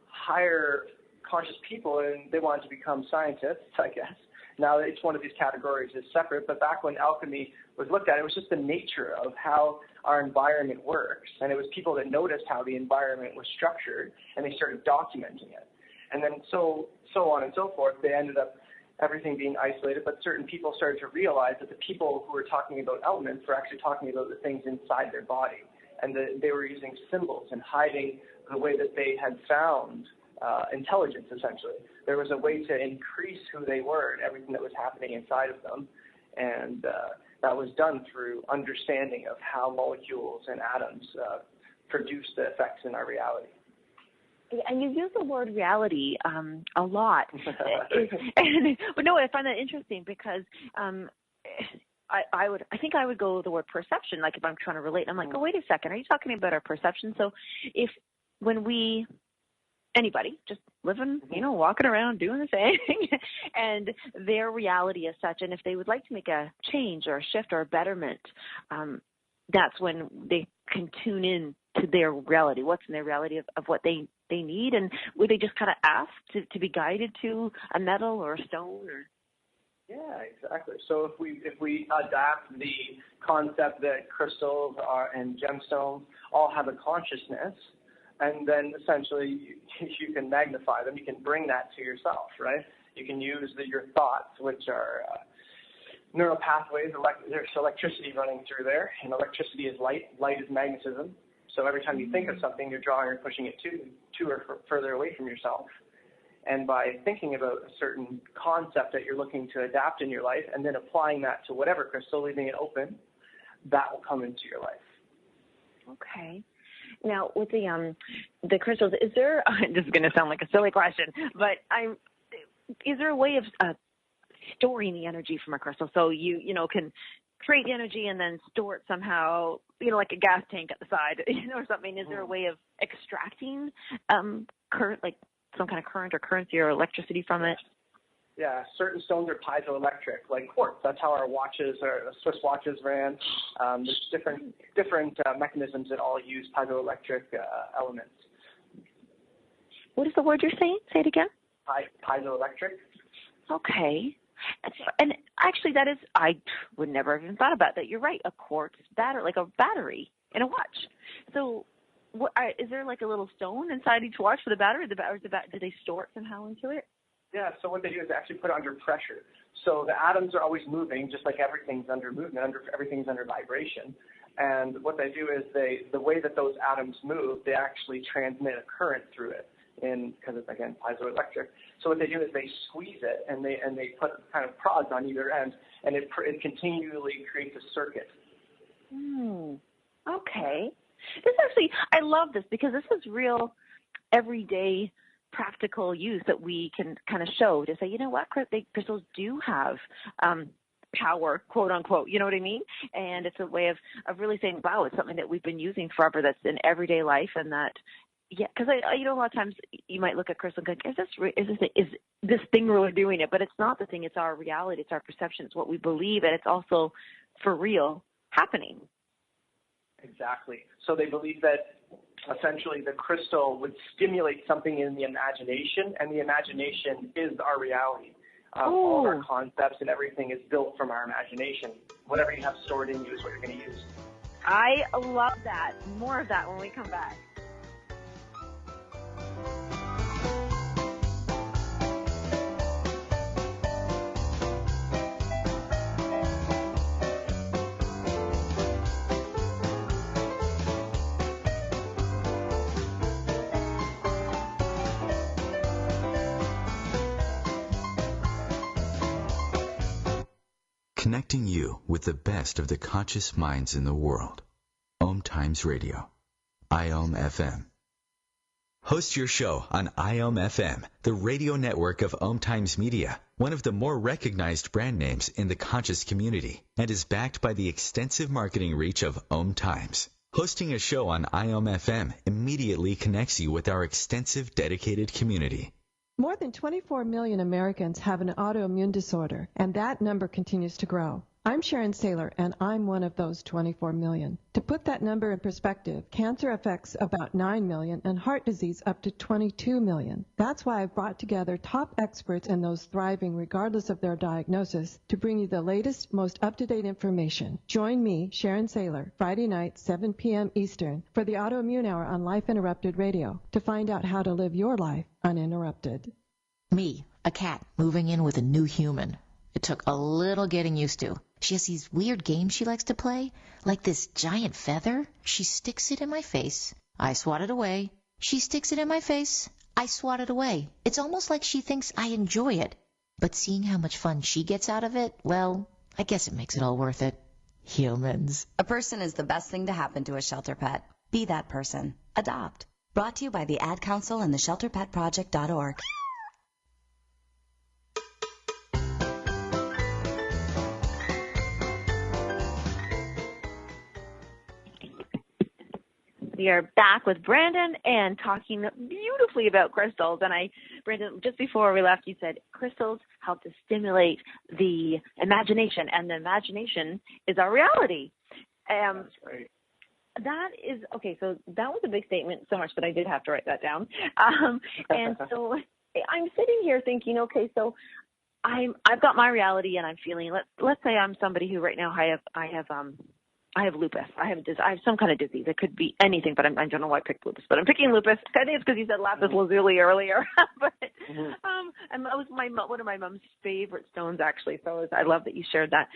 higher conscious people and they wanted to become scientists, I guess. Now each one of these categories is separate, but back when alchemy was looked at, it was just the nature of how our environment works. And it was people that noticed how the environment was structured and they started documenting it. And then so on and so forth, they ended up everything being isolated, but certain people started to realize that the people who were talking about elements were actually talking about the things inside their body. And they were using symbols and hiding the way that they had found intelligence, essentially. There was a way to increase who they were and everything that was happening inside of them. And that was done through understanding of how molecules and atoms produce the effects in our reality. And you use the word reality a lot. But no, I find that interesting because I think I would go with the word perception. Like if I'm trying to relate, I'm like, oh, wait a second, are you talking about our perception? So anybody just living, walking around doing the same thing, and their reality is such, and if they would like to make a change or a shift or a betterment, that's when they can tune in to their reality, what's in their reality of what they need, and would they just kind of ask to be guided to a metal or a stone? Or? Yeah, exactly. So if we adapt the concept that crystals and gemstones all have a consciousness, and then essentially you can magnify them, you can bring that to yourself, right? You can use your thoughts, which are neural pathways. There's electricity running through there, and electricity is light. Light is magnetism. So every time you think of something, you're drawing or pushing it to or further away from yourself. And by thinking about a certain concept that you're looking to adapt in your life and then applying that to whatever crystal, leaving it open, that will come into your life. Okay. Now, with the crystals, is there, this is going to sound like a silly question, but is there a way of storing the energy from a crystal so you can create energy and then store it somehow, like a gas tank at the side, or something? Is there a way of extracting current, like some kind of current or currency or electricity from it? Yeah, certain stones are piezoelectric, like quartz. That's how our Swiss watches ran. There's different mechanisms that all use piezoelectric elements. What is the word you're saying? Say it again. Piezoelectric. Okay. And actually, I would never have even thought about that. You're right. A quartz battery, like a battery in a watch. So, is there like a little stone inside each watch for the battery? Do they store it somehow into it? Yeah, so what they do is actually put it under pressure. So the atoms are always moving, just like everything's under movement, everything's under vibration. And what they do is the way that those atoms move, they actually transmit a current through it, because it's, again, piezoelectric. So what they do is they squeeze it, and they put kind of prods on either end, and it continually creates a circuit. Okay. I love this, because this is real everyday practical use that we can kind of show to say, you know what, crystals do have power, quote unquote, you know what I mean? And it's a way of really saying, wow, it's something that we've been using forever, that's in everyday life, and that, yeah, because a lot of times you might look at crystal and go, is this thing really doing it? But it's not the thing, it's our reality, it's our perception, it's what we believe, and it's also for real happening. Exactly. So they believe that essentially the crystal would stimulate something in the imagination, and the imagination is our reality. All of our concepts and everything is built from our imagination. Whatever you have stored in you is what you're going to use. I love that. More of that when we come back. Connecting you with the best of the conscious minds in the world. OMTimes Radio. IOM-FM. Host your show on IOM-FM, the radio network of OMTimes Media, one of the more recognized brand names in the conscious community, and is backed by the extensive marketing reach of OMTimes. Hosting a show on IOM-FM immediately connects you with our extensive dedicated community. More than 24 million Americans have an autoimmune disorder, and that number continues to grow. I'm Sharon Saylor, and I'm one of those 24 million. To put that number in perspective, cancer affects about 9 million and heart disease up to 22 million. That's why I've brought together top experts and those thriving regardless of their diagnosis to bring you the latest, most up-to-date information. Join me, Sharon Saylor, Friday night, 7 p.m. Eastern, for the Autoimmune Hour on Life Interrupted Radio to find out how to live your life uninterrupted. Me, a cat, moving in with a new human. It took a little getting used to. She has these weird games she likes to play, like this giant feather. She sticks it in my face. I swat it away. She sticks it in my face. I swat it away. It's almost like she thinks I enjoy it. But seeing how much fun she gets out of it, well, I guess it makes it all worth it. Humans. A person is the best thing to happen to a shelter pet. Be that person. Adopt. Brought to you by the Ad Council and the ShelterPetProject.org. We are back with Brandon and talking beautifully about crystals. And Brandon, just before we left, you said crystals help to stimulate the imagination, and the imagination is our reality. That's right. That is, okay, so that was a big statement, so much that I did have to write that down. And so I'm sitting here thinking, okay, so I've got my reality, and I'm feeling, let's say I'm somebody who right now I have lupus. I have some kind of disease. It could be anything, but I don't know why I picked lupus. But I'm picking lupus. I think it's because you said lapis lazuli earlier. But and that was one of my mom's favorite stones, actually. So I love that you shared that.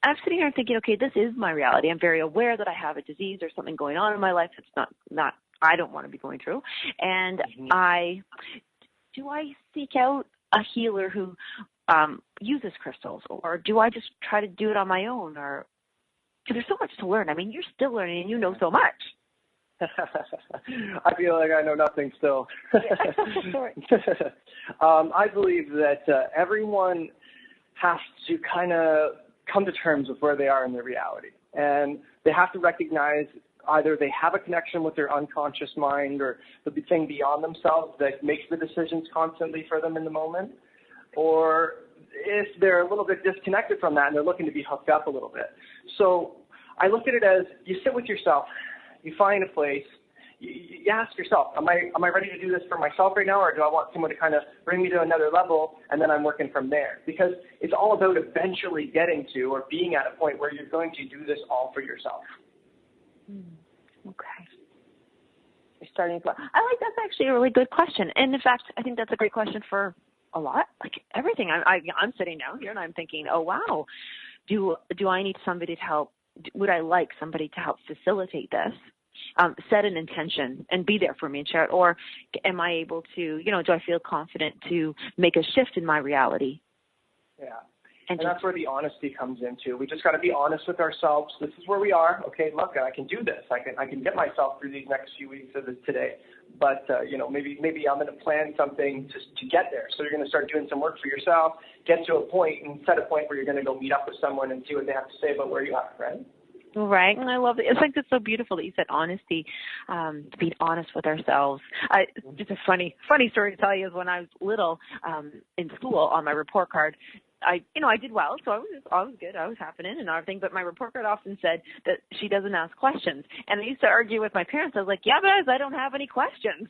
I'm sitting here thinking, okay, this is my reality. I'm very aware that I have a disease or something going on in my life that's not I don't want to be going through, and do I seek out a healer who uses crystals, or do I just try to do it on my own? Or because there's so much to learn. I mean, you're still learning, and you know so much. I feel like I know nothing still. I believe that everyone has to kind of come to terms with where they are in their reality. And they have to recognize either they have a connection with their unconscious mind or the thing beyond themselves that makes the decisions constantly for them in the moment, or if they're a little bit disconnected from that and they're looking to be hooked up a little bit. So I look at it as you sit with yourself, you find a place, you ask yourself, am I ready to do this for myself right now, or do I want someone to kind of bring me to another level, and then I'm working from there? Because it's all about eventually getting to or being at a point where you're going to do this all for yourself. Okay. You're starting to, I like, that's actually a really good question. And in fact, I think that's a great question for a lot, like everything. I'm sitting down here and I'm thinking, oh, wow, do I need somebody to help? Would I like somebody to help facilitate this? Set an intention and be there for me and share it? Or am I able to, do I feel confident to make a shift in my reality? Yeah. And that's where the honesty comes into. We just got to be honest with ourselves. This is where we are. Okay, look, I can do this. I can get myself through these next few weeks of this today. But, maybe I'm going to plan something to get there. So you're going to start doing some work for yourself, get to a point and set a point where you're going to go meet up with someone and see what they have to say about where you are, right? Right, and I love it. It's like it's so beautiful that you said honesty, being honest with ourselves. Just a funny story to tell you is when I was little in school on my report card, I did well, so I was good. I was happening and everything, but my report card often said that she doesn't ask questions. And I used to argue with my parents. I was like, yeah, guys, I don't have any questions.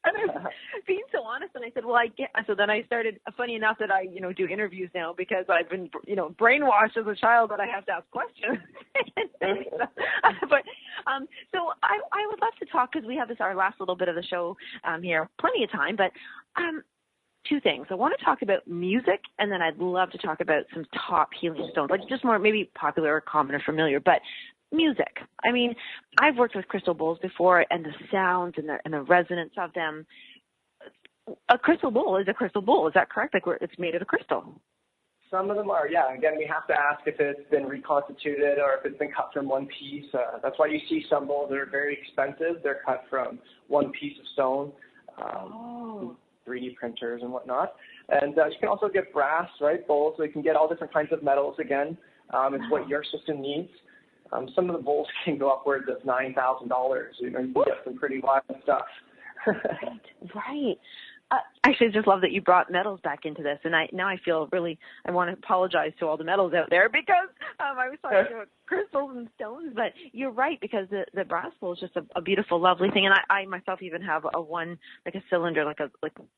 And I was being so honest, and I said, well, I get. So then I started, funny enough that I, do interviews now because I've been, brainwashed as a child that I have to ask questions. But so I would love to talk, because we have our last little bit of the show here, plenty of time, but two things. I want to talk about music, and then I'd love to talk about some top healing stones, like just more maybe popular or common or familiar, but music. I mean, I've worked with crystal bowls before, and the sounds and the resonance of them. A crystal bowl is a crystal bowl. Is that correct? Like it's made of a crystal. Some of them are, yeah. Again, we have to ask if it's been reconstituted or if it's been cut from one piece. That's why you see some bowls that are very expensive. They're cut from one piece of stone. 3D printers and whatnot. And you can also get brass, right, bowls. So you can get all different kinds of metals again. It's what your system needs. Some of the bowls can go upwards of $9,000. You can get some pretty wild stuff. Right. Actually, I just love that you brought metals back into this, and now I feel really, I want to apologize to all the metals out there, because I was talking about crystals and stones, but you're right, because the brass bowl is just a beautiful, lovely thing, and I myself even have a one, like a cylinder, like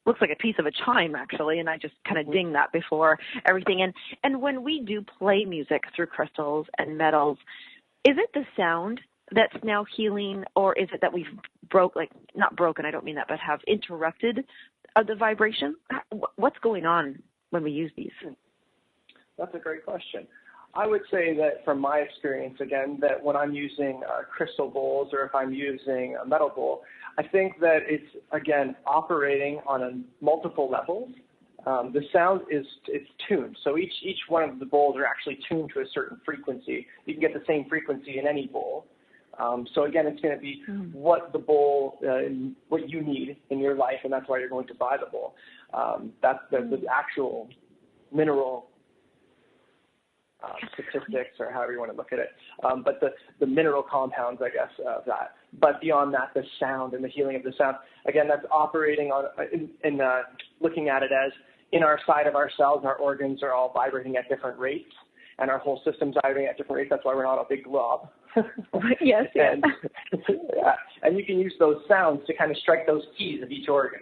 looks like a piece of a chime, actually, and I just kind of ding that before everything, and when we do play music through crystals and metals, is it the sound that's now healing, or is it that we've not broken, I don't mean that, but have interrupted the vibration? What's going on when we use these? That's a great question. I would say that from my experience, again, that when I'm using crystal bowls or if I'm using a metal bowl, I think that it's, again, operating on multiple levels. The sound it's tuned. So each one of the bowls are actually tuned to a certain frequency. You can get the same frequency in any bowl. So again, it's going to be what the bowl, what you need in your life, and that's why you're going to buy the bowl. That's the actual mineral statistics, or however you want to look at it. But the mineral compounds, I guess, of that. But beyond that, the sound and the healing of the sound, again, that's operating on in looking at it as in our side of ourselves, our organs are all vibrating at different rates, and our whole system's vibrating at different rates. That's why we're not a big glob. Yes. And you can use those sounds to kind of strike those keys of each organ.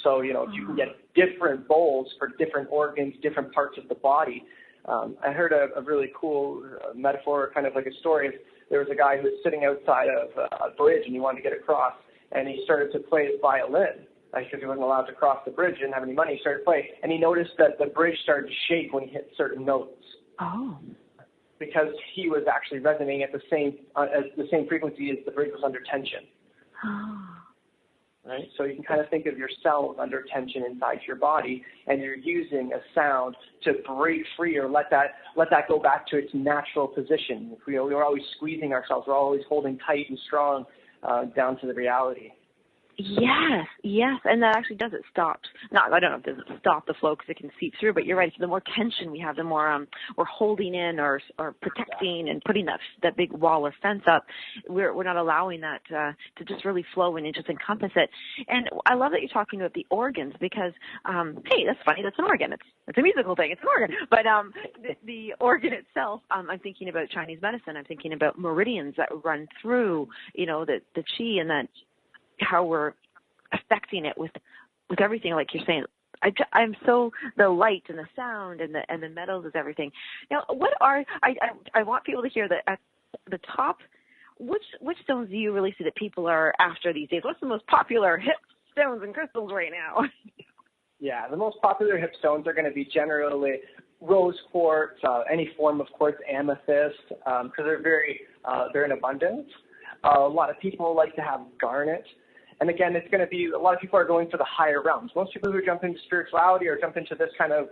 So, you can get different bowls for different organs, different parts of the body. I heard a really cool metaphor, kind of like a story. There was a guy who was sitting outside of a bridge, and he wanted to get across, and he started to play his violin. Because he wasn't allowed to cross the bridge, didn't have any money, he started playing. And he noticed that the bridge started to shake when he hit certain notes. Oh. Because he was actually resonating at the same frequency as the bridge was under tension. right? So you can kind of think of your cells under tension inside your body, and you're using a sound to break free or let that go back to its natural position. We're always squeezing ourselves. We're always holding tight and strong down to the reality. Yes, and that actually does. It stops. I don't know if it doesn't stop the flow because it can seep through, but you're right. So the more tension we have, the more we're holding in or protecting and putting that big wall or fence up. We're not allowing that to just really flow in and just encompass it. And I love that you're talking about the organs because, hey, that's funny. That's an organ. It's a musical thing. It's an organ. But the organ itself, I'm thinking about Chinese medicine. I'm thinking about meridians that run through, the qi and that. How we're affecting it with everything, like you're saying. I'm so the light and the sound and the metals is everything. Now, I want people to hear that at the top. Which stones do you really see that people are after these days? What's the most popular hip stones and crystals right now? Yeah, the most popular hip stones are going to be generally rose quartz, any form of quartz, amethyst, because they're in abundance. A lot of people like to have garnet. And again, it's going to be, a lot of people are going for the higher realms. Most people who jump into spirituality or jump into this kind of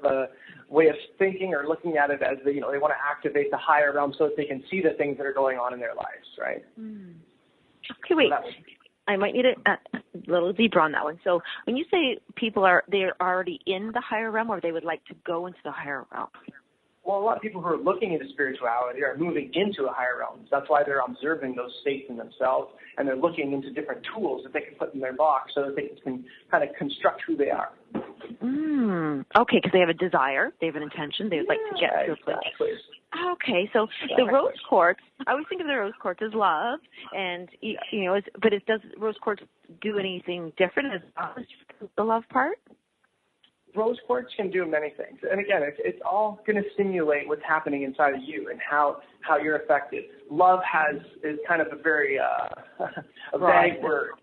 way of thinking or looking at it as they want to activate the higher realm so that they can see the things that are going on in their lives, right? Okay, wait. I might need a little deeper on that one. So when you say they're already in the higher realm or they would like to go into the higher realm? Well, a lot of people who are looking into spirituality are moving into a higher realm. That's why they're observing those states in themselves, and they're looking into different tools that they can put in their box so that they can kind of construct who they are. Okay, because they have a desire, they have an intention, they would like to get to a place. Okay, so the rose quartz, I always think of the rose quartz as love, and but does rose quartz do anything different as the love part? Rose quartz can do many things. And again, it's all going to stimulate what's happening inside of you and how you're affected. Love is kind of a very a vague word.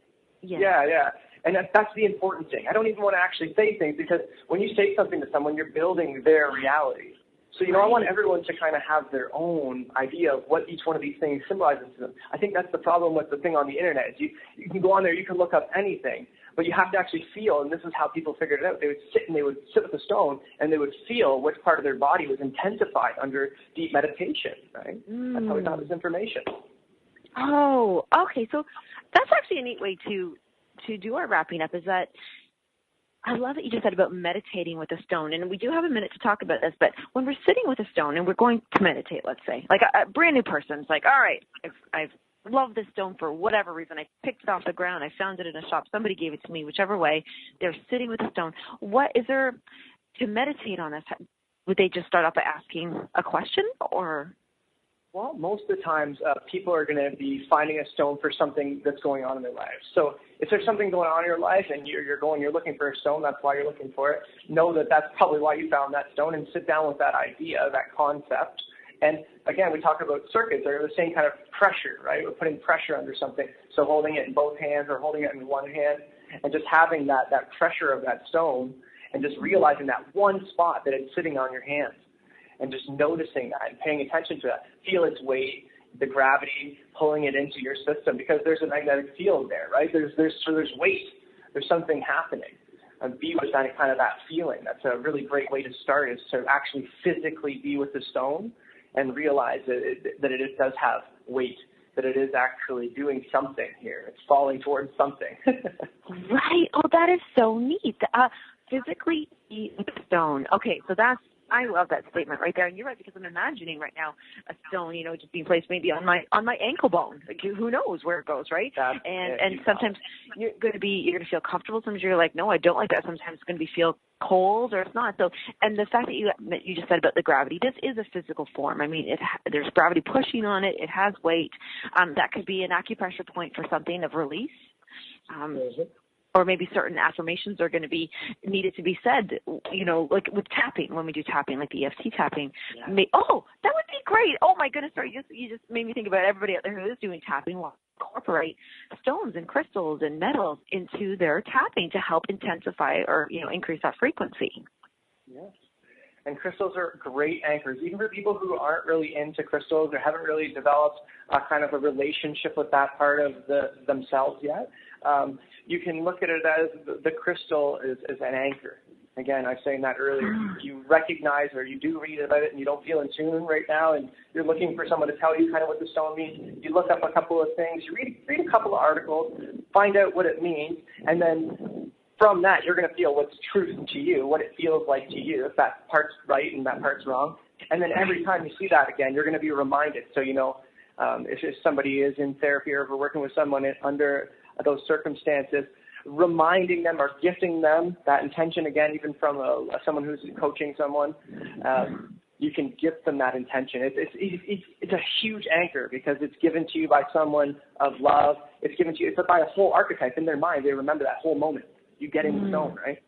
Yeah. And that's the important thing. I don't even want to actually say things because when you say something to someone, you're building their reality. So, I want everyone to kind of have their own idea of what each one of these things symbolizes to them. I think that's the problem with the thing on the internet. You can go on there, you can look up anything, but you have to actually feel, and this is how people figured it out. They would sit with a stone, and they would feel which part of their body was intensified under deep meditation, right? That's how we got this information. Oh, okay. So that's actually a neat way to do our wrapping up, is that I love what you just said about meditating with a stone, and we do have a minute to talk about this, but when we're sitting with a stone and we're going to meditate, let's say, like a brand new person's like, all right, I've loved this stone for whatever reason. I picked it off the ground. I found it in a shop. Somebody gave it to me, whichever way. They're sitting with a stone. What is there to meditate on this? Would they just start off by asking a question or? Well, most of the times people are going to be finding a stone for something that's going on in their lives. So if there's something going on in your life and you're looking for a stone, that's why you're looking for it. Know that that's probably why you found that stone and sit down with that idea, that concept. And again, we talk about circuits. They're the same kind of pressure, right? We're putting pressure under something. So holding it in both hands or holding it in one hand and just having that pressure of that stone and just realizing that one spot that it's sitting on your hands. And just noticing that and paying attention to that. Feel its weight, the gravity, pulling it into your system because there's a magnetic field there, right? There's weight. There's something happening. And be with that kind of that feeling. That's a really great way to start is to actually physically be with the stone and realize that it does have weight, that it is actually doing something here. It's falling towards something. Right. Oh, that is so neat. Physically be with the stone. Okay, so I love that statement right there, and you're right because I'm imagining right now a stone, just being placed maybe on my ankle bone. Like, who knows where it goes, right? And sometimes you're going to feel comfortable. Sometimes you're like, no, I don't like that. Sometimes it's going to feel cold or it's not. So, and the fact that you just said about the gravity, this is a physical form. I mean, there's gravity pushing on it. It has weight. That could be an acupressure point for something of release. Or maybe certain affirmations are going to be needed to be said, like with tapping, when we do tapping, like the EFT tapping. Yeah. That would be great. Oh, my goodness, sorry. You just made me think about everybody out there who is doing tapping. Will incorporate stones and crystals and metals into their tapping to help intensify or, increase that frequency. Yes. And crystals are great anchors, even for people who aren't really into crystals or haven't really developed a kind of a relationship with that part of themselves yet. You can look at it as the crystal is an anchor. Again, I was saying that earlier. You recognize or you do read about it and you don't feel in tune right now and you're looking for someone to tell you kind of what the stone means. You look up a couple of things, you read a couple of articles, find out what it means, and then from that, you're going to feel what's truth to you, what it feels like to you, if that part's right and that part's wrong. And then every time you see that again, you're going to be reminded. So, if somebody is in therapy or if we're working with someone under those circumstances, reminding them or gifting them that intention again, even from someone who's coaching someone, you can gift them that intention. It's a huge anchor because it's given to you by someone of love. It's given to you. It's by a whole archetype in their mind. They remember that whole moment. You get in the zone, right?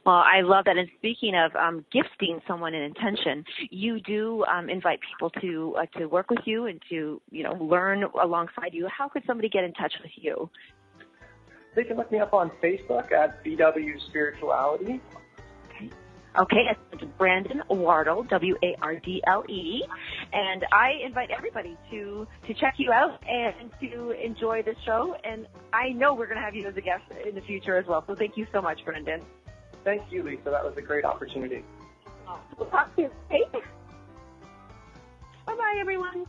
Well, I love that. And speaking of gifting someone an intention, you do invite people to work with you and to learn alongside you. How could somebody get in touch with you? They can look me up on Facebook at BW Spirituality. Okay, it's Brandon Wardle, Wardle, and I invite everybody to check you out and to enjoy the show. And I know we're going to have you as a guest in the future as well. So thank you so much, Brandon. Thank you, Lisa. That was a great opportunity. We'll talk to you. Okay? Bye-bye, everyone.